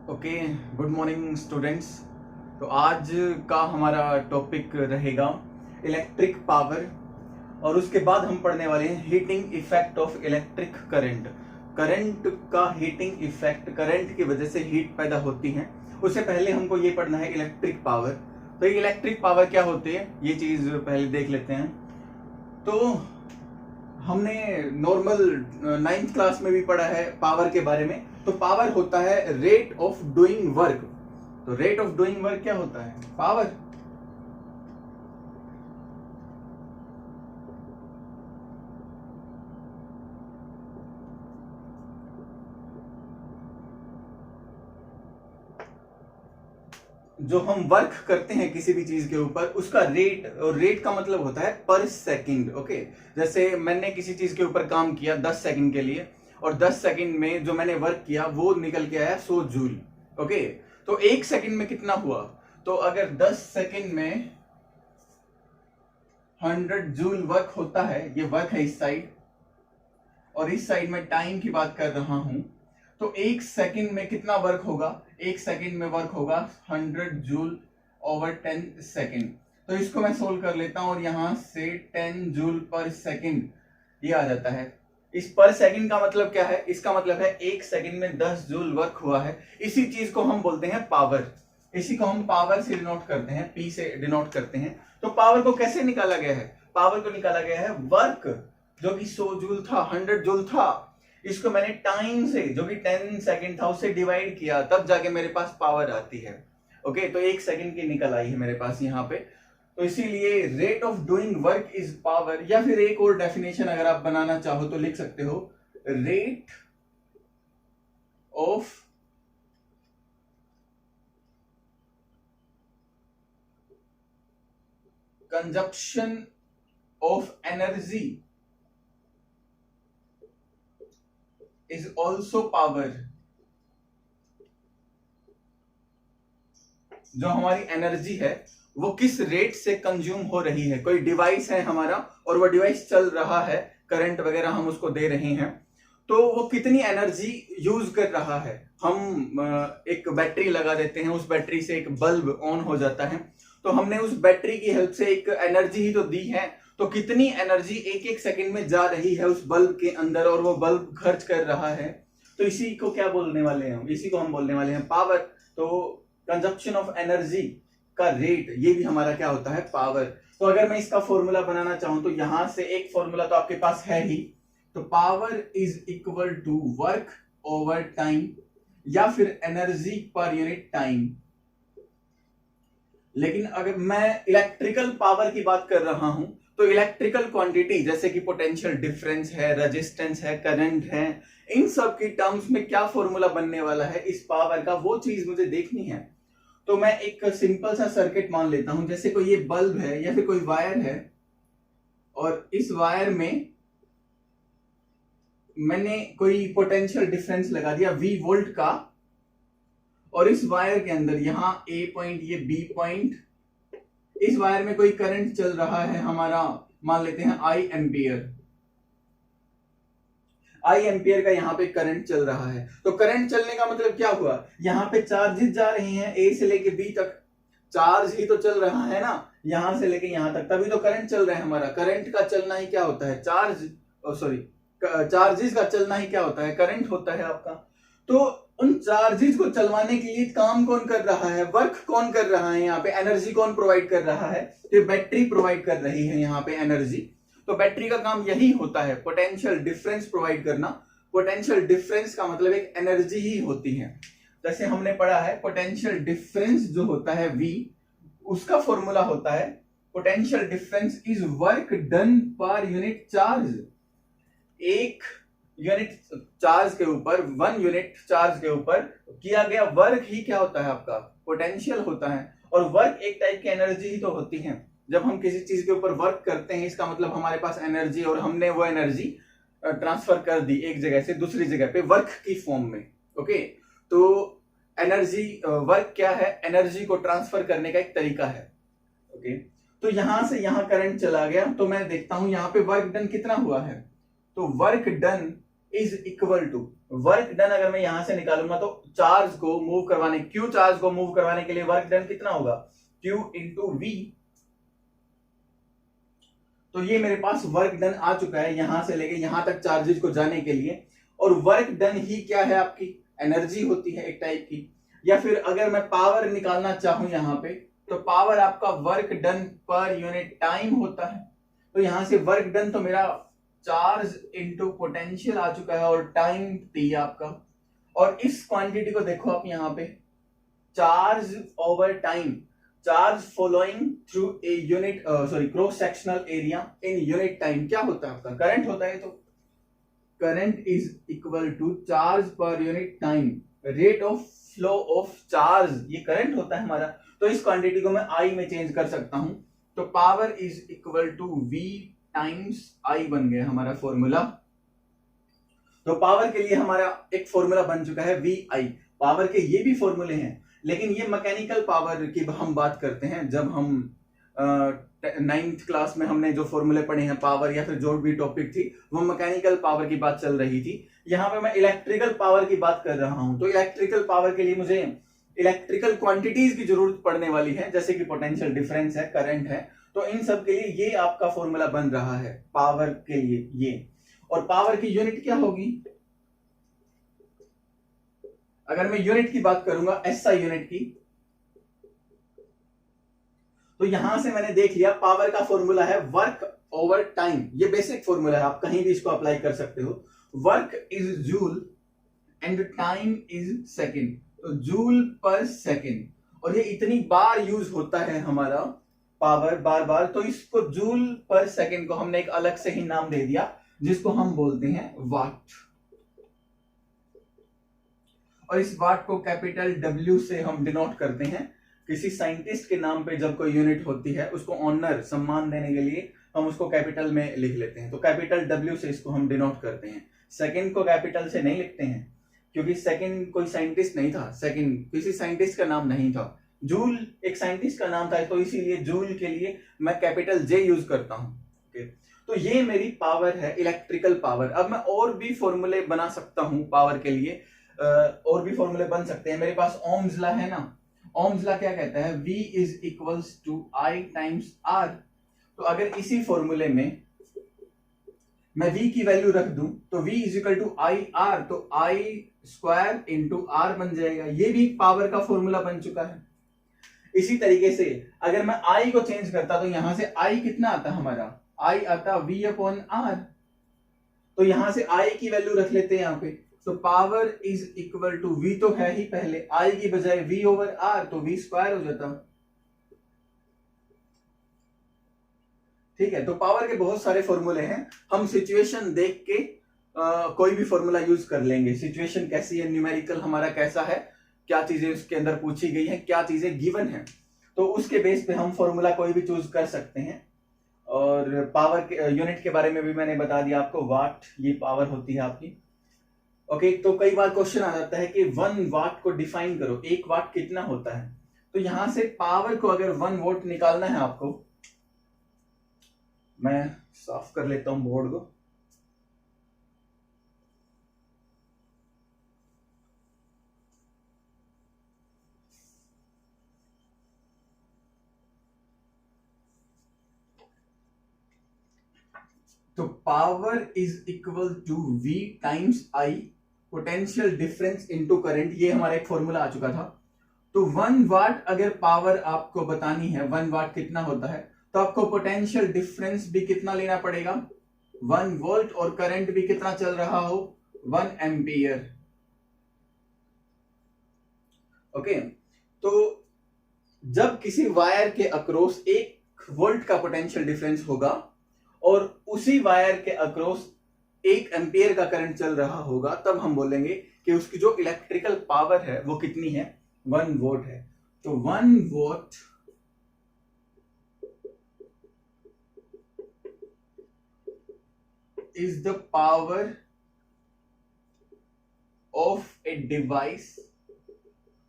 Okay, good morning students. तो आज का हमारा टॉपिक रहेगा इलेक्ट्रिक पावर और उसके बाद हम पढ़ने वाले हैं heating effect of electric current. Current का हीटिंग इफेक्ट, करंट की वजह से हीट पैदा होती है। उससे पहले हमको ये पढ़ना है इलेक्ट्रिक पावर। तो ये इलेक्ट्रिक पावर क्या होती है ये चीज पहले देख लेते हैं। तो हमने नॉर्मल 9th क्लास में भी पढ़ा है पावर के बारे में। तो पावर होता है रेट ऑफ डूइंग वर्क। तो रेट ऑफ डूइंग वर्क क्या होता है? पावर। जो हम वर्क करते हैं किसी भी चीज के ऊपर उसका रेट, और रेट का मतलब होता है पर सेकंड। ओके, जैसे मैंने किसी चीज के ऊपर काम किया 10 सेकंड के लिए और 10 सेकंड में जो मैंने वर्क किया वो निकल के आया 100 जूल। ओके, तो 1 सेकंड में कितना हुआ? तो अगर 10 सेकंड में 100 जूल वर्क होता है, ये वर्क है इस साइड, और इस साइड में टाइम की बात कर रहा हूं, तो 1 सेकंड में कितना वर्क होगा? 1 सेकंड में वर्क होगा 100 जूल ओवर 10 सेकंड। तो इसको मैं सोल्व कर लेता हूं और यहां से 10 जूल पर सेकंड ये आ जाता है। इस पर सेकंड का मतलब क्या है? इसका मतलब है 1 सेकंड में 10 जूल वर्क हुआ है। इसी चीज को हम बोलते हैं पावर। इसी को हम पावर से डिनोट करते हैं, पी से डिनोट करते हैं। तो पावर को कैसे निकाला गया है? पावर को निकाला गया है वर्क जो कि 100 जूल था, 100 जूल था, इसको मैंने टाइम से जो कि 10 सेकंड था उससे डिवाइड किया, तब जाके मेरे पास पावर आती है। ओके, तो 1 सेकंड की निकल आई है मेरे पास यहाँ पे। तो इसीलिए rate of doing work is power, या फिर एक और डेफिनेशन अगर आप बनाना चाहो तो लिख सकते हो, rate of consumption of energy is also power. जो हमारी एनर्जी है वो किस रेट से कंज्यूम हो रही है। कोई डिवाइस है हमारा और वो डिवाइस चल रहा है, करंट वगैरह हम उसको दे रहे हैं, तो वो कितनी एनर्जी यूज कर रहा है। हम एक बैटरी लगा देते हैं, उस बैटरी से एक बल्ब ऑन हो जाता है, तो हमने उस बैटरी की हेल्प से एक एनर्जी ही तो दी है। तो कितनी एनर्जी एक एक सेकंड में जा रही है उस बल्ब के अंदर और वो बल्ब खर्च कर रहा है, तो इसी को क्या बोलने वाले हैं? इसी को हम बोलने वाले हैं पावर। तो कंजप्शन ऑफ एनर्जी का रेट, ये भी हमारा क्या होता है? पावर। तो अगर मैं इसका फॉर्मूला बनाना चाहूं तो यहां से एक फॉर्मूला तो आपके पास है ही, तो power is equal to work over time या फिर एनर्जी पर यूनिट टाइम। लेकिन अगर मैं इलेक्ट्रिकल पावर की बात कर रहा हूं तो इलेक्ट्रिकल क्वांटिटी जैसे कि पोटेंशियल डिफरेंस है, रेजिस्टेंस है, करंट है, इन सब की टर्म्स में क्या फॉर्मूला बनने वाला है इस पावर का, वो चीज मुझे देखनी है। तो मैं एक सिंपल सा सर्किट मान लेता हूं, जैसे कोई ये बल्ब है या फिर कोई वायर है, और इस वायर में मैंने कोई पोटेंशियल डिफरेंस लगा दिया V वोल्ट का, और इस वायर के अंदर यहां A पॉइंट, ये B पॉइंट, इस वायर में कोई करंट चल रहा है हमारा, मान लेते हैं I एम्पियर। I एम्पियर का यहाँ पे करंट चल रहा है। तो करंट चलने का मतलब क्या हुआ? यहाँ पे चार्जेस जा रही हैं A से लेके B तक, चार्ज ही तो चल रहा है ना, यहां से लेके यहां तक, तभी तो करंट चल रहा है हमारा। करंट का चलना ही क्या होता है? चार्जेस का चलना ही क्या होता है? करंट होता है आपका। तो उन चार्जेस को चलवाने के लिए काम कौन कर रहा है? वर्क कौन कर रहा है? यहाँ पे एनर्जी कौन प्रोवाइड कर रहा है? तो बैटरी प्रोवाइड कर रही है यहाँ पे एनर्जी। तो बैटरी का काम यही होता है, पोटेंशियल डिफरेंस प्रोवाइड करना। पोटेंशियल डिफरेंस का मतलब एक एनर्जी ही होती है। जैसे हमने पढ़ा है पोटेंशियल डिफरेंस जो होता है V, उसका फॉर्मूला होता है potential difference is work done per unit charge. एक यूनिट चार्ज के ऊपर, 1 यूनिट चार्ज के ऊपर किया गया वर्क ही क्या होता है? आपका पोटेंशियल होता है। और वर्क एक टाइप की एनर्जी ही तो होती है। जब हम किसी चीज के ऊपर वर्क करते हैं इसका मतलब हमारे पास एनर्जी, और हमने वो एनर्जी ट्रांसफर कर दी एक जगह से दूसरी जगह पे वर्क की फॉर्म में। ओके, तो एनर्जी, वर्क क्या है? एनर्जी को ट्रांसफर करने का एक तरीका है। ओके, तो यहां से यहां करंट चला गया, तो मैं देखता हूं यहां पे वर्क डन कितना हुआ है। तो work done is equal to work done. अगर मैं यहां से निकालूंगा तो चार्ज को मूव करवाने, क्यू चार्ज को मूव करवाने के लिए वर्क डन कितना होगा, क्यू इंटू वी। तो ये मेरे पास वर्क डन आ चुका है यहां से लेके यहां तक चार्जेस को जाने के लिए। और वर्क डन ही क्या है, आपकी एनर्जी होती है एक टाइप की। या फिर अगर मैं पावर निकालना चाहूं यहां पे, तो पावर आपका वर्क डन पर यूनिट टाइम होता है। तो यहां से वर्क डन तो मेरा चार्ज इंटू पोटेंशियल आ चुका है और टाइम टी आपका। और इस क्वांटिटी को देखो आप यहां पे, charge over time, charge following through a unit cross sectional area in unit time, क्या होता है आपका करंट होता है। तो current is equal to charge per unit time, rate of flow of charge, ये करंट होता है हमारा। तो इस क्वांटिटी को मैं आई में चेंज कर सकता हूं। तो power is equal to V times I बन गया हमारा फॉर्मूला। तो पावर के लिए हमारा एक फॉर्मूला बन चुका है वी आई। पावर के ये भी फॉर्मूले हैं, लेकिन ये मैकेनिकल पावर की हम बात करते हैं। जब हम 9th क्लास में हमने जो फॉर्मूले पढ़े हैं पावर या फिर जो भी टॉपिक थी, वो मैकेनिकल पावर की बात चल रही थी। यहाँ पे मैं इलेक्ट्रिकल पावर की बात कर रहा हूं। तो इलेक्ट्रिकल पावर के लिए मुझे इलेक्ट्रिकल क्वांटिटीज की जरूरत पड़ने वाली है, जैसे कि पोटेंशियल डिफरेंस है, करंट है। तो इन सब के लिए ये आपका फॉर्मूला बन रहा है पावर के लिए ये। और पावर की यूनिट क्या होगी, अगर मैं यूनिट की बात करूंगा एसआई यूनिट की, तो यहां से मैंने देख लिया पावर का फॉर्मूला है वर्क ओवर टाइम। ये बेसिक फॉर्मूला है, आप कहीं भी इसको अप्लाई कर सकते हो। Work is joule and time is second, तो जूल पर सेकेंड। और ये इतनी बार यूज होता है हमारा पावर, बार बार, तो इसको जूल पर सेकेंड को हमने एक अलग से ही नाम दे दिया, जिसको हम बोलते हैं वाट। और इस वाट को कैपिटल डब्ल्यू से हम डिनोट करते हैं। किसी साइंटिस्ट के नाम पे जब कोई यूनिट होती है, उसको ऑनर, सम्मान देने के लिए हम उसको कैपिटल में लिख लेते हैं। तो कैपिटल डब्ल्यू से इसको हम डिनोट करते हैं। सेकंड को कैपिटल से नहीं लिखते हैं, क्योंकि सेकंड कोई साइंटिस्ट नहीं था, सेकंड किसी साइंटिस्ट का नाम नहीं था। जूल एक साइंटिस्ट का नाम था, तो इसीलिए जूल के लिए मैं कैपिटल जे यूज करता हूं। तो ये मेरी पावर है, इलेक्ट्रिकल पावर। अब मैं और भी फॉर्मूले बना सकता हूं पावर के लिए, और भी फॉर्मूले बन सकते हैं। मेरे पास ओम्स लॉ है ना, ओम्स लॉ क्या कहता है, V is equals to I times R. तो अगर इसी फॉर्मूले में मैं V की वैल्यू रख दूं, तो V is equal to I R, तो आई स्क्वायर इंटू आर बन जाएगा। ये भी पावर का फॉर्मूला बन चुका है। इसी तरीके से अगर मैं I को चेंज करता, तो यहां से I कितना आता हमारा, I आता V अपॉन आर। तो यहां से I की वैल्यू रख लेते हैं यहां पे। तो power is equal to V तो है ही पहले, I की बजाय V ओवर R, तो V स्क्वायर हो जाता। ठीक है, तो पावर के बहुत सारे फॉर्मूले हैं। हम सिचुएशन देख के कोई भी फॉर्मूला यूज कर लेंगे। सिचुएशन कैसी है, न्यूमेरिकल हमारा कैसा है, क्या चीजें उसके अंदर पूछी गई हैं, क्या चीजें गिवन है, तो उसके बेस पे हम फॉर्मूला कोई भी चूज कर सकते हैं। और पावर के यूनिट के बारे में भी मैंने बता दिया आपको, वाट ये पावर होती है आपकी। ओके, तो कई बार क्वेश्चन आ जाता है कि 1 वाट को डिफाइन करो, 1 वाट कितना होता है। तो यहां से पावर को अगर 1 वोल्ट निकालना है आपको, मैं साफ कर लेता हूं बोर्ड को। तो power is equal to V times I, potential difference into current, ये हमारा एक फॉर्मूला आ चुका था। तो 1 वाट अगर पावर आपको बतानी है, 1 वाट कितना होता है, तो आपको पोटेंशियल डिफरेंस भी कितना लेना पड़ेगा, 1 वोल्ट, और करंट भी कितना चल रहा हो, 1 एम्पियर। ओके, तो जब किसी वायर के अक्रॉस 1 वोल्ट का पोटेंशियल डिफरेंस होगा और उसी वायर के अक्रॉस 1 एम्पियर का करंट चल रहा होगा, तब हम बोलेंगे कि उसकी जो इलेक्ट्रिकल पावर है वो कितनी है, 1 वोल्ट है। तो 1 volt is the power of a device,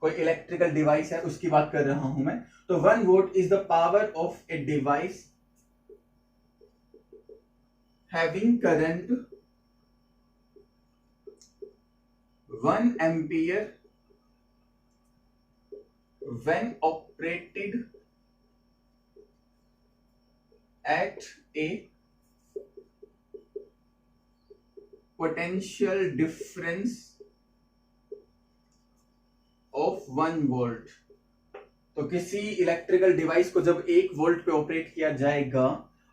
कोई इलेक्ट्रिकल डिवाइस है उसकी बात कर रहा हूं मैं। तो 1 volt is the power of a device having current 1 ampere when operated at a potential difference of 1 volt. तो किसी इलेक्ट्रिकल डिवाइस को जब 1 वोल्ट पे ऑपरेट किया जाएगा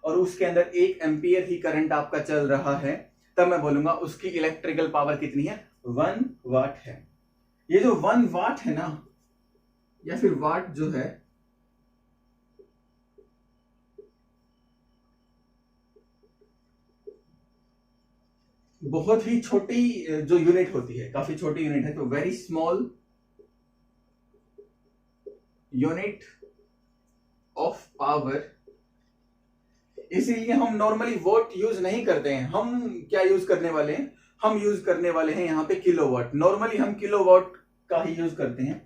और उसके अंदर 1 एम्पियर ही करंट आपका चल रहा है, तब मैं बोलूंगा उसकी इलेक्ट्रिकल पावर कितनी है, 1 वाट है। ये जो 1 वाट है ना, या फिर वाट जो है, बहुत ही छोटी जो यूनिट होती है, काफी छोटी यूनिट है, तो very small unit of power. इसीलिए हम नॉर्मली वोट यूज नहीं करते हैं। हम क्या यूज करने वाले हैं, हम यूज करने वाले हैं यहाँ पे किलोवाट। नॉर्मली हम किलोवाट का ही यूज करते हैं।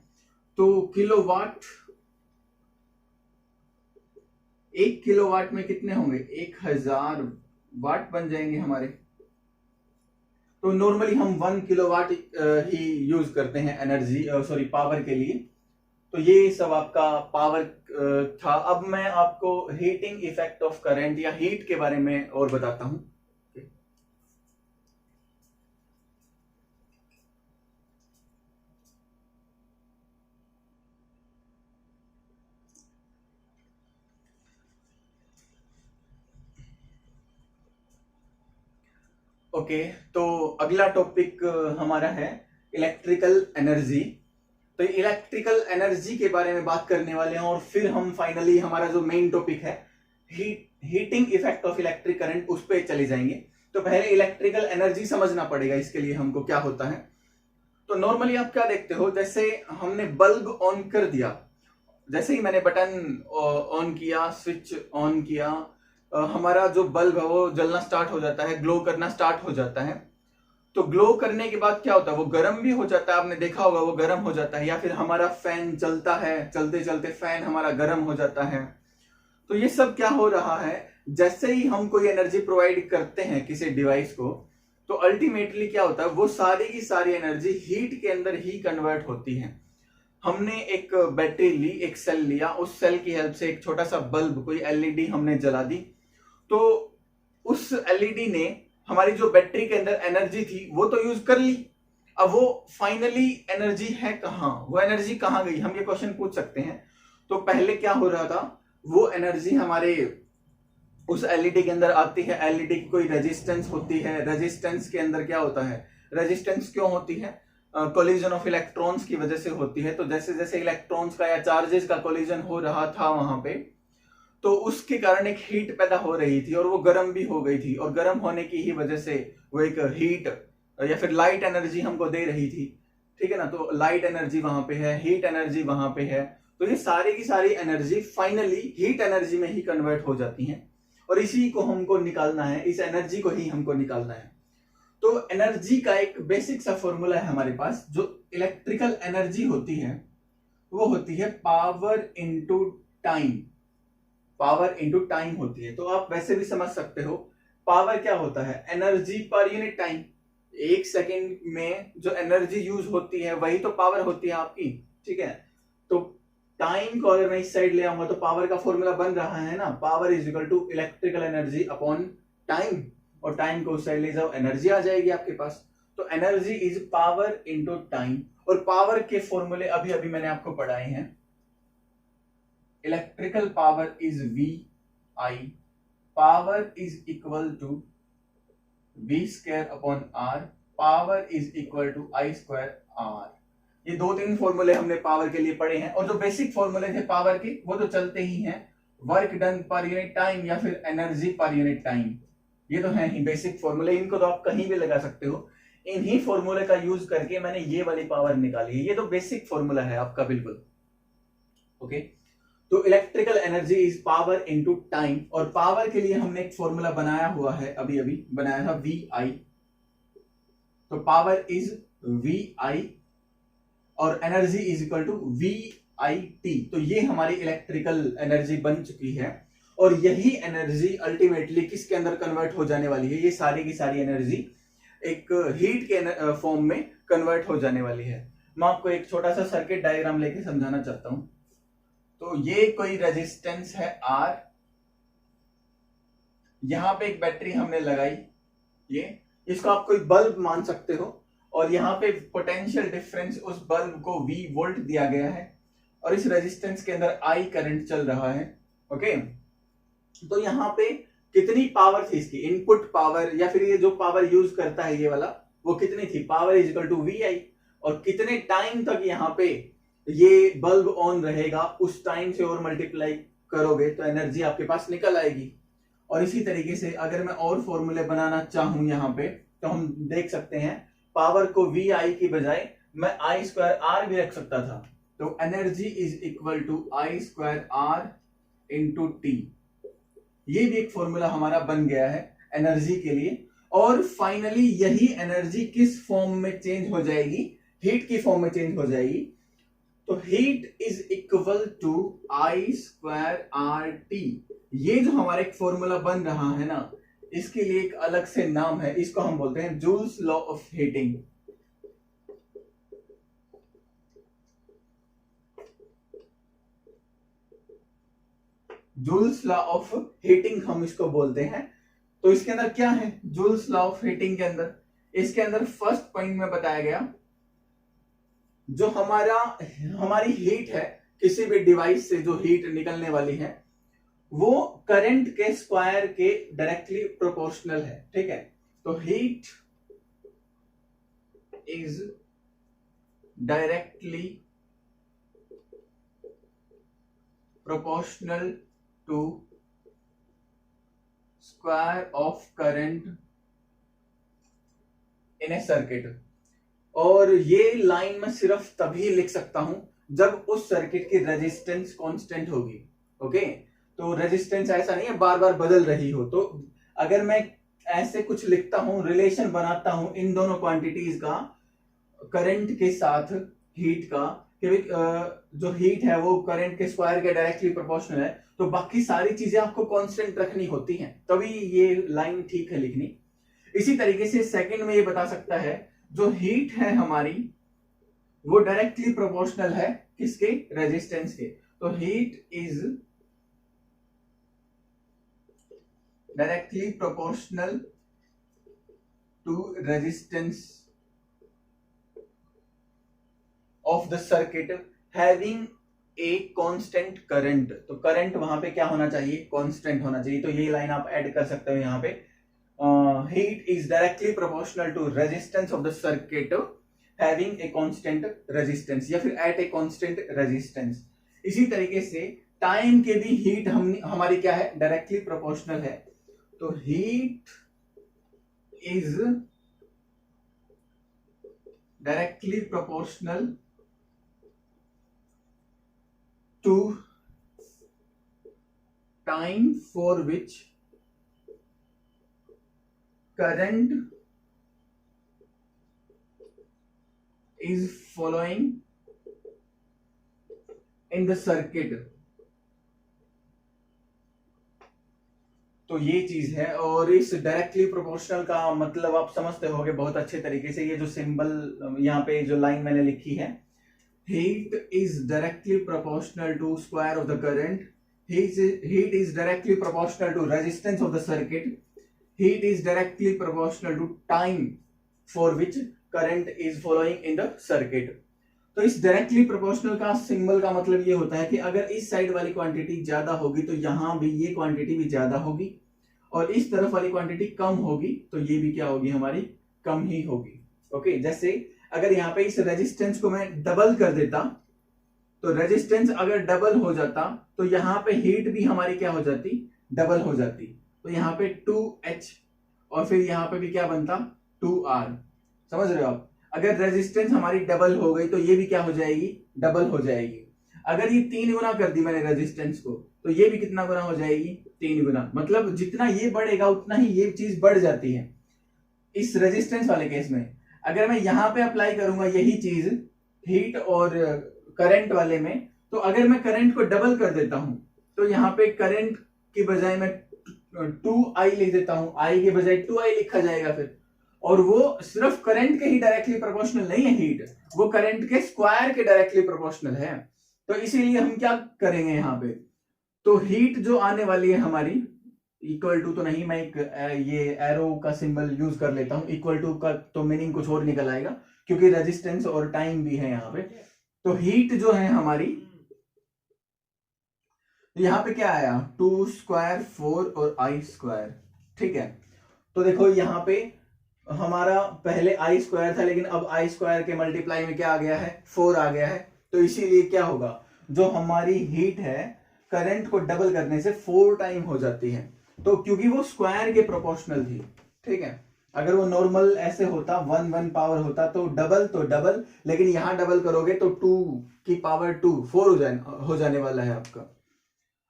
तो किलोवाट, 1 किलोवाट में कितने होंगे, 1000 वाट बन जाएंगे हमारे। तो नॉर्मली हम 1 किलोवाट ही यूज करते हैं एनर्जी, सॉरी पावर के लिए। तो ये सब आपका पावर था। अब मैं आपको हीटिंग इफेक्ट ऑफ करंट या हीट के बारे में और बताता हूं। ओके, तो अगला टॉपिक हमारा है इलेक्ट्रिकल एनर्जी। तो इलेक्ट्रिकल एनर्जी के बारे में बात करने वाले हैं और फिर हम फाइनली हमारा जो मेन टॉपिक है heating effect of electric current, उस पर चले जाएंगे। तो पहले इलेक्ट्रिकल एनर्जी समझना पड़ेगा इसके लिए हमको क्या होता है। तो नॉर्मली आप क्या देखते हो, जैसे हमने बल्ब ऑन कर दिया, जैसे ही मैंने बटन ऑन किया, स्विच ऑन किया, हमारा जो बल्ब है वो जलना स्टार्ट हो जाता है, ग्लो करना स्टार्ट हो जाता है। तो ग्लो करने के बाद क्या होता है, वो गर्म भी हो जाता है, आपने देखा होगा वो गर्म हो जाता है। या फिर हमारा फैन चलता है, चलते चलते फैन हमारा गर्म हो जाता है। तो ये सब क्या हो रहा है, जैसे ही हम कोई एनर्जी प्रोवाइड करते हैं किसी डिवाइस को, तो अल्टीमेटली क्या होता है, वो सारी की सारी एनर्जी हीट के अंदर ही कन्वर्ट होती है। हमने एक बैटरी ली, एक सेल लिया, उस सेल की हेल्प से एक छोटा सा बल्ब, कोई एलईडी हमने जला दी, तो उस एलईडी ने हमारी जो बैटरी के अंदर एनर्जी थी वो तो यूज कर ली। अब वो फाइनली एनर्जी है कहां, वो एनर्जी कहां गई, हम ये क्वेश्चन पूछ सकते हैं। तो पहले क्या हो रहा था, वो एनर्जी हमारे उस एलईडी के अंदर आती है। एलईडी की कोई रेजिस्टेंस होती है, रेजिस्टेंस के अंदर क्या होता है, रेजिस्टेंस क्यों होती है, कोलिजन ऑफ इलेक्ट्रॉन्स की वजह से होती है। तो जैसे जैसे इलेक्ट्रॉन्स का या चार्जेस का कोलिजन हो रहा था वहां पे, तो उसके कारण एक हीट पैदा हो रही थी और वो गर्म भी हो गई थी, और गर्म होने की ही वजह से वो एक हीट या फिर लाइट एनर्जी हमको दे रही थी। ठीक है ना, तो लाइट एनर्जी वहां पे है, हीट एनर्जी वहां पे है। तो ये सारी की सारी एनर्जी फाइनली हीट एनर्जी में ही कन्वर्ट हो जाती हैं, और इसी को हमको निकालना है, इस एनर्जी को ही हमको निकालना है। तो एनर्जी का एक बेसिक सा फॉर्मूला है हमारे पास। जो इलेक्ट्रिकल एनर्जी होती है वो होती है power into time, power into time होती है। तो आप वैसे भी समझ सकते हो, पावर क्या होता है, एनर्जी पर यूनिट टाइम। 1 सेकेंड में जो एनर्जी यूज होती है वही तो पावर होती है आपकी। ठीक है, तो टाइम को अगर मैं इस साइड ले आऊंगा तो पावर का फॉर्मूला बन रहा है ना, power is equal to electrical energy upon time, और टाइम को उस साइड ले जाओ, एनर्जी आ जाएगी आपके पास। तो energy is power into time, और पावर के फॉर्मूले अभी अभी मैंने आपको पढ़ाए हैं। Electrical power is VI, power is equal to V square upon R, power is equal to I square R। ये 2-3 फॉर्मूले हमने पावर के लिए पढ़े हैं, और जो बेसिक फॉर्मूले थे पावर के वो तो चलते ही हैं, वर्क डन पर यूनिट टाइम या फिर एनर्जी पर यूनिट टाइम, ये तो है ही बेसिक फॉर्मूले। इनको तो आप कहीं भी लगा सकते हो। इन्हीं फॉर्मूले का यूज करके मैंने ये वाली पावर निकाली है, ये तो बेसिक फॉर्मूला है आपका, बिल्कुल। ओके, तो electrical energy is power into time, और पावर के लिए हमने एक फॉर्मूला बनाया हुआ है, अभी अभी बनाया था, VI। तो पावर इज VI और energy is equal to VIT। तो ये हमारी इलेक्ट्रिकल एनर्जी बन चुकी है, और यही एनर्जी अल्टीमेटली किसके अंदर कन्वर्ट हो जाने वाली है, ये सारी की सारी एनर्जी एक हीट के फॉर्म में कन्वर्ट हो जाने वाली है। मैं आपको एक छोटा सा सर्किट डायग्राम लेके समझाना चाहता हूं। तो ये कोई रेजिस्टेंस है R, यहां पे एक बैटरी हमने लगाई, ये इसको आप कोई बल्ब मान सकते हो, और यहाँ पे पोटेंशियल डिफरेंस उस बल्ब को V वोल्ट दिया गया है, और इस रेजिस्टेंस के अंदर I करंट चल रहा है। ओके, तो यहाँ पे कितनी पावर थी इसकी, इनपुट पावर या फिर ये जो पावर यूज करता है ये वाला, वो कितनी थी, power is equal to VI, और कितने टाइम तक यहाँ पे ये बल्ब ऑन रहेगा, उस टाइम से और मल्टीप्लाई करोगे तो एनर्जी आपके पास निकल आएगी। और इसी तरीके से अगर मैं और फॉर्मूले बनाना चाहूं यहाँ पे, तो हम देख सकते हैं पावर को VI की बजाय मैं I²R भी रख सकता था। तो energy is equal to I²R into T, ये भी एक फॉर्मूला हमारा बन गया है एनर्जी के लिए। और फाइनली यही एनर्जी किस फॉर्म में चेंज हो जाएगी, हीट की फॉर्म में चेंज हो जाएगी। तो heat is equal to I²RT, ये जो हमारा एक फॉर्मूला बन रहा है ना, इसके लिए एक अलग से नाम है, इसको हम बोलते हैं joules law of heating. Joules law of heating हम इसको बोलते हैं। तो इसके अंदर क्या है, जूल्स लॉ ऑफ हीटिंग के अंदर, इसके अंदर फर्स्ट पॉइंट में बताया गया, जो हमारी हीट है, किसी भी डिवाइस से जो हीट निकलने वाली है, वो करंट के स्क्वायर के डायरेक्टली प्रोपोर्शनल है। ठीक है, तो heat is directly proportional to square of current in a circuit. और ये लाइन मैं सिर्फ तभी लिख सकता हूं जब उस सर्किट की रेजिस्टेंस कांस्टेंट होगी। ओके, तो रेजिस्टेंस ऐसा नहीं है बार बार बदल रही हो। तो अगर मैं ऐसे कुछ लिखता हूं, रिलेशन बनाता हूं इन दोनों क्वांटिटीज का, करंट के साथ हीट का, कि जो हीट है वो करंट के स्क्वायर के डायरेक्टली प्रोपोर्शनल है, तो बाकी सारी चीजें आपको कांस्टेंट रखनी होती हैं, तभी ये लाइन ठीक है लिखनी। इसी तरीके से सेकंड में ये बता सकता है, जो हीट है हमारी वो डायरेक्टली प्रोपोर्शनल है किसके, रेजिस्टेंस के। तो heat is directly proportional to resistance of the circuit having a constant current. तो करंट वहां पे क्या होना चाहिए, कांस्टेंट होना चाहिए। तो ये लाइन आप ऐड कर सकते हो यहाँ पे, heat is directly proportional to resistance of the circuit having a constant resistance, या फिर एट ए कांस्टेंट रेजिस्टेंस। इसी तरीके से टाइम के भी हीट हमारी क्या है, डायरेक्टली प्रोपोर्शनल है। तो heat is directly proportional to time for which current is following in the circuit। तो ये चीज है। और इस डायरेक्टली प्रोपोर्शनल का मतलब आप समझते होंगे बहुत अच्छे तरीके से। ये जो सिंबल यहाँ पे जो लाइन मैंने लिखी है, heat is directly proportional to square of the current, heat is directly proportional to resistance of the circuit, heat is directly proportional to time for which current is following in the circuit। तो इस directly proportional का symbol का मतलब ये होता है कि अगर इस साइड वाली क्वांटिटी ज्यादा होगी तो यहां भी ये क्वांटिटी भी ज्यादा होगी, और इस तरफ वाली क्वांटिटी कम होगी तो ये भी क्या होगी, हमारी कम ही होगी। ओके, जैसे अगर यहाँ पे इस रेजिस्टेंस को मैं डबल कर देता, तो रेजिस्टेंस अगर डबल हो जाता तो यहाँ पे हीट भी हमारी क्या हो जाती, डबल हो जाती। तो यहाँ पे 2H और फिर यहाँ पे भी क्या बनता, 2R। समझ रहे हो आप? अगर रेजिस्टेंस हमारी डबल हो गई तो ये भी क्या हो जाएगी, डबल हो जाएगी। अगर ये 3 गुना कर दी मैंने रेजिस्टेंस को, तो ये भी कितना गुना हो जाएगी, 3 गुना। मतलब जितना ये बढ़ेगा उतना ही ये चीज बढ़ जाती है। इस रेजिस्टेंस वाले केस में अगर मैं यहाँ पे अप्लाई करूंगा यही चीज हीट और करंट वाले में, तो अगर मैं करंट को डबल कर देता हूं तो यहाँ पे करंट की बजाय मैं 2I लिख देता हूं, I के बजाय 2I लिखा जाएगा फिर। और वो सिर्फ करंट के ही डायरेक्टली प्रोपोर्शनल नहीं है हीट, वो करंट के स्क्वायर के डायरेक्टली प्रोपोर्शनल है। तो इसीलिए हम क्या करेंगे यहाँ पे, तो हीट जो आने वाली है हमारी, इक्वल टू तो नहीं, मैं एक ये एरो का सिंबल यूज कर लेता हूं, इक्वल टू का तो मीनिंग कुछ और निकल आएगा क्योंकि रेजिस्टेंस और टाइम भी है यहाँ पे। तो हीट जो है हमारी, यहाँ पे क्या आया, 2 स्क्वायर 4 और आई स्क्वायर, ठीक है। तो देखो यहाँ पे हमारा पहले आई स्क्वायर था, लेकिन अब आई स्क्वायर के मल्टीप्लाई में क्या आ गया है, 4 आ गया है। तो इसीलिए क्या होगा, जो हमारी हीट है करंट को डबल करने से 4 टाइम हो जाती है। तो क्योंकि वो स्क्वायर के प्रोपोर्शनल थी, ठीक है। अगर वो नॉर्मल ऐसे होता 1 पावर होता तो डबल, लेकिन यहां डबल करोगे तो 2 की पावर 2 4 हो जाने वाला है आपका।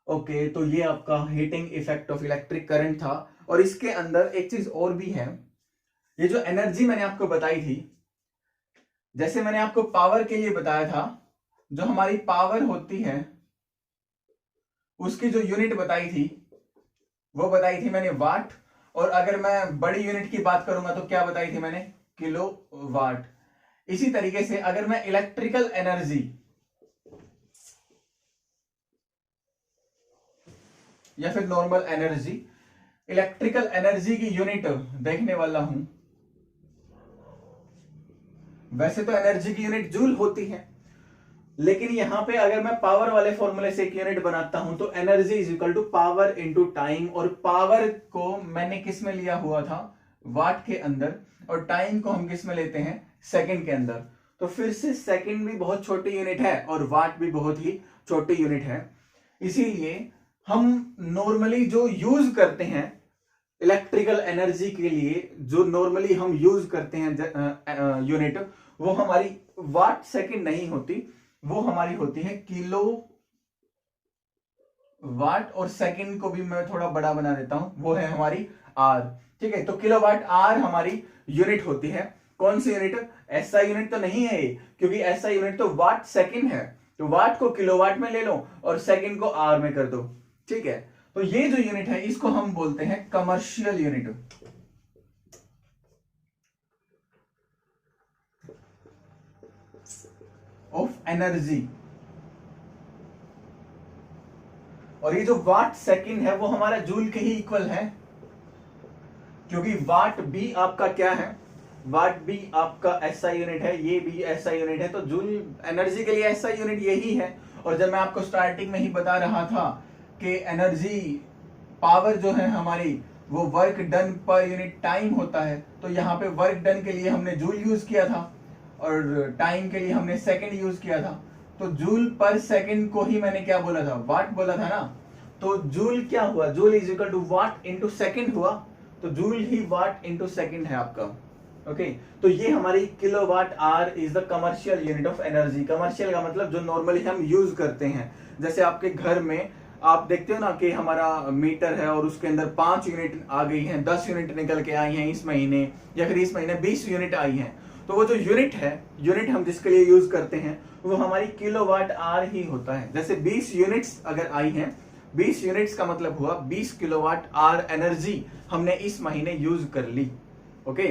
ओके, तो ये आपका heating effect of electric current था। और इसके अंदर एक चीज और भी है, ये जो एनर्जी मैंने आपको बताई थी, जैसे मैंने आपको पावर के लिए बताया था, जो हमारी पावर होती है उसकी जो यूनिट बताई थी वो बताई थी मैंने वाट, और अगर मैं बड़ी यूनिट की बात करूंगा तो क्या बताई थी मैंने, किलो वाट। इसी तरीके से अगर मैं इलेक्ट्रिकल एनर्जी या फिर नॉर्मल एनर्जी, इलेक्ट्रिकल एनर्जी की यूनिट देखने वाला हूं, वैसे तो एनर्जी की यूनिट जूल होती है, लेकिन यहां पे अगर मैं पावर वाले फॉर्मूले से एक यूनिट बनाता हूं तो energy is equal to power into time, और पावर को मैंने किस में लिया हुआ था, वाट के अंदर, और टाइम को हम किस में लेते हैं, सेकंड के अंदर। तो फिर से सेकंड भी बहुत छोटी यूनिट है और वाट भी बहुत ही छोटी यूनिट है। इसीलिए हम नॉर्मली जो यूज करते हैं इलेक्ट्रिकल एनर्जी के लिए, जो नॉर्मली हम यूज करते हैं यूनिट, वो हमारी वाट सेकंड नहीं होती, वो हमारी होती है किलो वाट, और सेकंड को भी मैं थोड़ा बड़ा बना देता हूं, वो है हमारी आर, ठीक है। तो किलो वाट आर हमारी यूनिट होती है। कौन सी यूनिट, ऐसा यूनिट तो नहीं है ये, क्योंकि ऐसा यूनिट तो वाट सेकंड है, तो वाट को किलोवाट में ले लो और सेकंड को आर में कर दो, ठीक है। तो ये जो यूनिट है इसको हम बोलते हैं कमर्शियल यूनिट ऑफ एनर्जी। और ये जो वाट सेकंड है वो हमारा जूल के ही इक्वल है, क्योंकि वाट भी आपका क्या है, वाट भी आपका ऐसा यूनिट है, ये भी ऐसा यूनिट है, तो जूल एनर्जी के लिए ऐसा यूनिट यही है। और जब मैं आपको स्टार्टिंग में ही बता रहा था कि एनर्जी पावर जो है हमारी वो वर्क डन पर यूनिट टाइम होता है, तो यहाँ पे वर्क डन के लिए हमने जूल यूज किया था और टाइम के लिए हमने सेकंड यूज किया था। तो जूल पर सेकंड को ही मैंने क्या बोला था, वाट बोला था ना। तो जूल क्या हुआ, joule is equal to watt into second हुआ, तो जूल ही वाट इंटू सेकेंड है आपका। ओके, तो ये हमारी kilowatt hour is the commercial unit of energy. Commercial का मतलब जो नॉर्मली हम यूज करते हैं, जैसे आपके घर में आप देखते हो ना कि हमारा मीटर है और उसके अंदर 5 यूनिट आ गई हैं, 10 यूनिट निकल के आई हैं इस महीने, या फिर इस महीने 20 यूनिट आई हैं। तो वो जो यूनिट है, यूनिट हम जिसके लिए यूज करते हैं वो हमारी किलोवाट आर ही होता है। जैसे 20 यूनिट्स अगर आई हैं, 20 यूनिट्स का मतलब हुआ 20 किलोवाट आर एनर्जी हमने इस महीने यूज कर ली। ओके,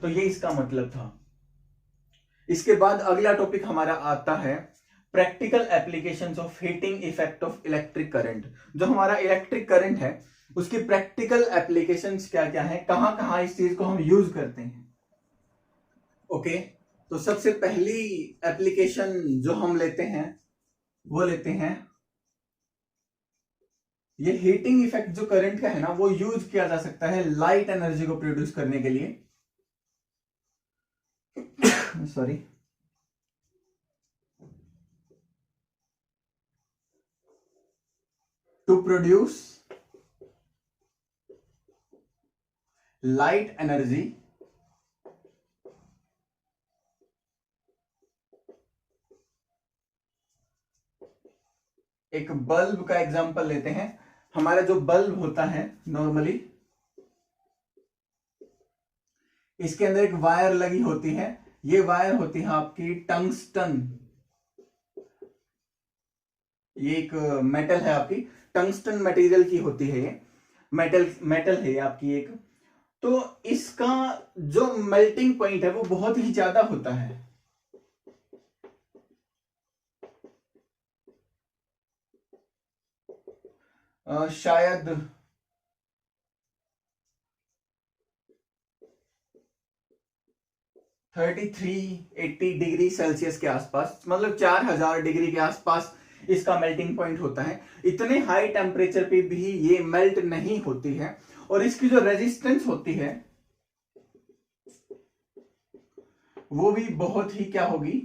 तो ये इसका मतलब था। इसके बाद अगला टॉपिक हमारा आता है practical applications of heating effect of electric current. जो हमारा इलेक्ट्रिक करंट है उसकी प्रैक्टिकल एप्लीकेशंस क्या क्या है, कहां कहां इस चीज को हम यूज करते हैं। ओके, तो सबसे पहली एप्लीकेशन जो हम लेते हैं वो लेते हैं, ये हीटिंग इफेक्ट जो करंट का है ना वो यूज किया जा सकता है लाइट एनर्जी को प्रोड्यूस करने के लिए। Sorry, to produce light energy एक बल्ब का एग्जांपल लेते हैं। हमारा जो बल्ब होता है नॉर्मली, इसके अंदर एक वायर लगी होती है, ये वायर होती है आपकी टंगस्टन, ये एक मेटल है आपकी, टंगस्टन मटेरियल की होती है, ये मेटल है ये आपकी एक। तो इसका जो मेल्टिंग पॉइंट है वो बहुत ही ज्यादा होता है। शायद 3380 डिग्री सेल्सियस के आसपास, मतलब 4000 डिग्री के आसपास इसका मेल्टिंग पॉइंट होता है। इतने हाई टेम्परेचर पे भी ये मेल्ट नहीं होती है, और इसकी जो रेजिस्टेंस होती है वो भी बहुत ही क्या होगी,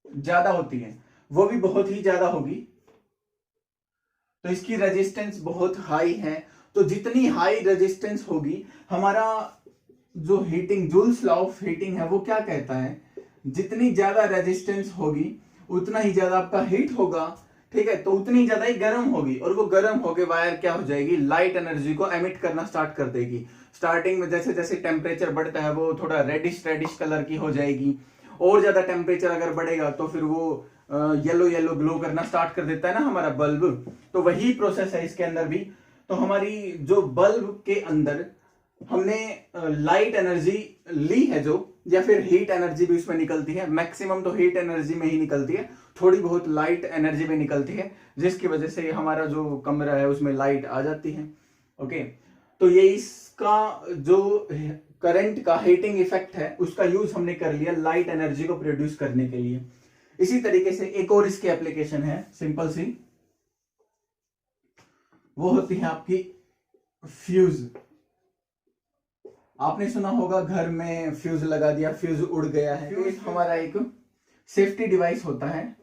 ज्यादा होती है, वो भी बहुत ही ज्यादा होगी। तो इसकी रेजिस्टेंस बहुत हाई है। तो जितनी हाई रेजिस्टेंस होगी, हमारा जो heating, joules law of heating है वो क्या कहता है, जितनी ज्यादा रेजिस्टेंस होगी उतना ही ज्यादा आपका हीट होगा, ठीक है, तो उतनी ज्यादा ही गर्म होगी, और वो गर्म होके वायर क्या हो जाएगी, लाइट एनर्जी को एमिट करना स्टार्ट कर देगी। स्टार्टिंग में जैसे जैसे टेम्परेचर बढ़ता है वो थोड़ा रेडिश रेडिश कलर की हो जाएगी, और ज्यादा टेम्परेचर अगर बढ़ेगा तो फिर वो येलो येलो ग्लो करना स्टार्ट कर देता है ना हमारा बल्ब। तो वही प्रोसेस है इसके अंदर भी। तो हमारी जो बल्ब के अंदर हमने लाइट एनर्जी ली है जो, या फिर हीट एनर्जी भी उसमें निकलती है, मैक्सिमम तो हीट एनर्जी में ही निकलती है, थोड़ी बहुत लाइट एनर्जी भी निकलती है, जिसकी वजह से हमारा जो कमरा है उसमें लाइट आ जाती है। ओके, तो ये इसका जो करंट का हीटिंग इफेक्ट है उसका यूज हमने कर लिया लाइट एनर्जी को प्रोड्यूस करने के लिए। इसी तरीके से एक और इसकी एप्लीकेशन है सिंपल सी, वो होती है आपकी फ्यूज। आपने सुना होगा घर में फ्यूज लगा दिया, फ्यूज उड़ गया है। फ्यूज हमारा एक सेफ्टी डिवाइस होता है।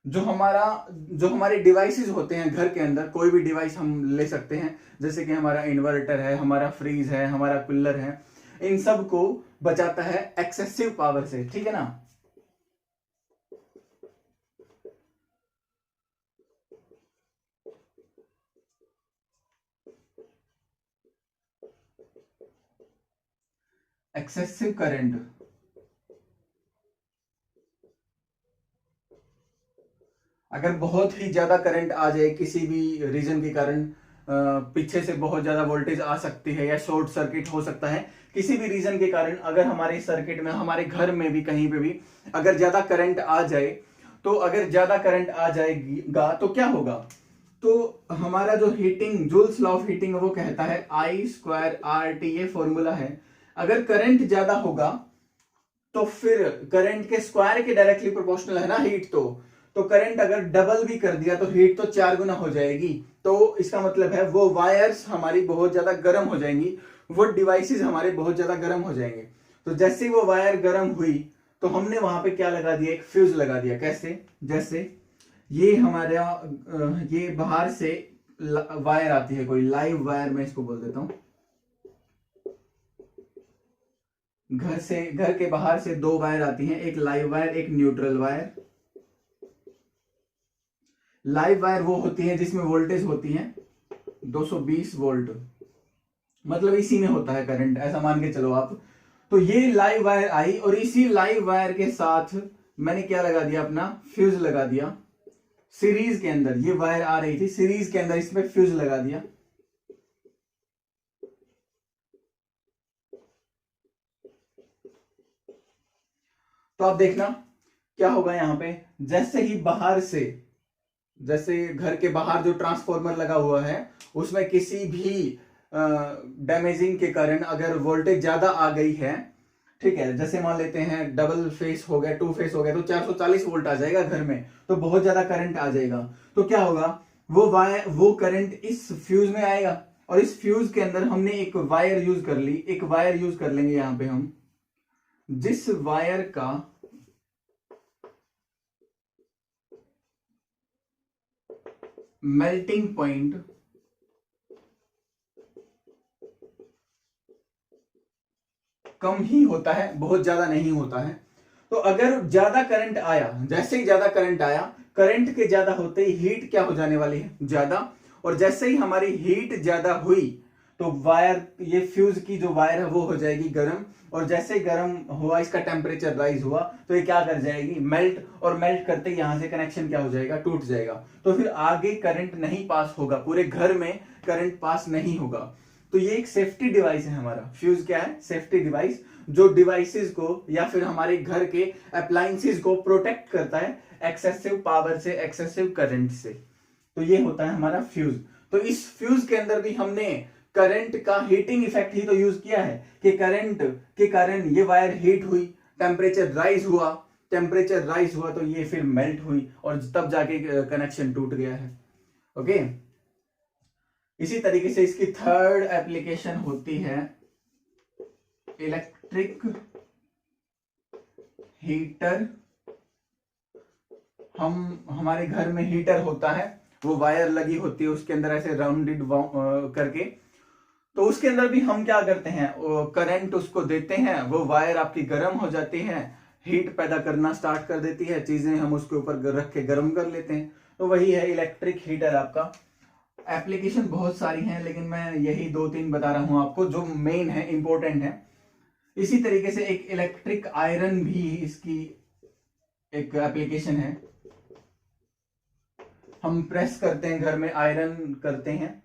जो हमारे डिवाइसेस होते हैं घर के अंदर, कोई भी डिवाइस हम ले सकते हैं, जैसे कि हमारा इन्वर्टर है, हमारा फ्रीज है, हमारा कूलर है, इन सब को बचाता है एक्सेसिव पावर से, ठीक है ना। एक्सेसिव करंट, अगर बहुत ही ज्यादा करंट आ जाए किसी भी रीजन के कारण, पीछे से बहुत ज्यादा वोल्टेज आ सकती है, या शॉर्ट सर्किट हो सकता है किसी भी रीजन के कारण, अगर हमारे सर्किट में, हमारे घर में भी, कहीं पे भी अगर ज्यादा करंट आ जाए, तो अगर ज्यादा करंट आ जाएगा तो क्या होगा, तो हमारा जो heating, joules law of heating वो कहता है I²RT, ये फॉर्मूला है। अगर करंट ज्यादा होगा तो फिर करंट के स्क्वायर के डायरेक्टली प्रोपोर्शनल है ना हीट, तो करंट अगर डबल भी कर दिया तो हीट तो 4 गुना हो जाएगी। तो इसका मतलब है वो वायर्स हमारी बहुत ज्यादा गर्म हो जाएंगी, वो डिवाइसेस हमारे बहुत ज्यादा गर्म हो जाएंगे। तो जैसे वो वायर गर्म हुई तो हमने वहां पे क्या लगा दिया, एक फ्यूज लगा दिया। कैसे, जैसे ये हमारा ये बाहर से वायर आती है, कोई लाइव वायर मैं इसको बोल देता हूं। घर के बाहर से 2 वायर आती हैं, एक लाइव वायर, एक न्यूट्रल वायर। लाइव वायर वो होती है जिसमें वोल्टेज होती है 220 वोल्ट, मतलब इसी में होता है करंट, ऐसा मान के चलो आप। तो ये लाइव वायर आई, और इसी लाइव वायर के साथ मैंने क्या लगा दिया, अपना फ्यूज लगा दिया। सीरीज के अंदर ये वायर आ रही थी, सीरीज के अंदर इसमें फ्यूज लगा दिया। तो आप देखना क्या होगा यहां पे, जैसे ही बाहर से, जैसे घर के बाहर जो ट्रांसफॉर्मर लगा हुआ है उसमें किसी भी डैमेजिंग के कारण अगर वोल्टेज ज्यादा आ गई है, ठीक है, जैसे मान लेते हैं डबल फेस हो गया, 2 फेस हो गया, तो 440 वोल्ट आ जाएगा घर में, तो बहुत ज्यादा करंट आ जाएगा। तो क्या होगा, वो करंट इस फ्यूज में आएगा, और इस फ्यूज के अंदर हमने एक वायर यूज कर ली, एक वायर यूज कर लेंगे यहां पे हम, जिस वायर का मेल्टिंग पॉइंट कम ही होता है, बहुत ज्यादा नहीं होता है। तो अगर ज्यादा करंट आया, जैसे ही ज्यादा करंट आया, करंट के ज्यादा होते ही हीट क्या हो जाने वाली है, ज्यादा, और जैसे ही हमारी हीट ज्यादा हुई तो वायर, ये फ्यूज की जो वायर है वो हो जाएगी गर्म, और जैसे गर्म हुआ, इसका टेम्परेचर राइज हुआ, तो ये क्या कर जाएगी, मेल्ट, और मेल्ट करते ही यहां से कनेक्शन क्या हो जाएगा, टूट जाएगा। तो फिर आगे करंट नहीं पास होगा, पूरे घर में करंट पास नहीं होगा। तो ये एक सेफ्टी डिवाइस है हमारा। फ्यूज क्या है, सेफ्टी डिवाइस, जो डिवाइसेस को या फिर हमारे घर के अप्लायंसेस को प्रोटेक्ट करता है एक्सेसिव पावर से, एक्सेसिव करंट से। तो ये होता है हमारा फ्यूज। तो इस फ्यूज के अंदर भी हमने करंट का हीटिंग इफेक्ट ही तो यूज किया है कि करंट के कारण ये वायर हीट हुई, टेम्परेचर राइज हुआ तो ये फिर मेल्ट हुई और तब जाके कनेक्शन टूट गया है। ओके, इसी तरीके से इसकी थर्ड एप्लीकेशन होती है इलेक्ट्रिक हीटर। हमारे घर में हीटर होता है, वो वायर लगी होती है उसके अंदर ऐसे राउंडेड करके, तो उसके अंदर भी हम क्या करते हैं, करंट उसको देते हैं, वो वायर आपकी गर्म हो जाती है, हीट पैदा करना स्टार्ट कर देती है, चीजें हम उसके ऊपर रख के गर्म कर लेते हैं। तो वही है इलेक्ट्रिक हीटर आपका। एप्लीकेशन बहुत सारी हैं, लेकिन मैं यही 2-3 बता रहा हूं आपको जो मेन है, इंपॉर्टेंट है। इसी तरीके से एक इलेक्ट्रिक आयरन भी इसकी एक एप्लीकेशन है। हम प्रेस करते हैं घर में, आयरन करते हैं,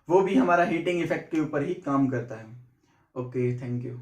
वो भी हमारा हीटिंग इफेक्ट के ऊपर ही काम करता है। Okay, thank you.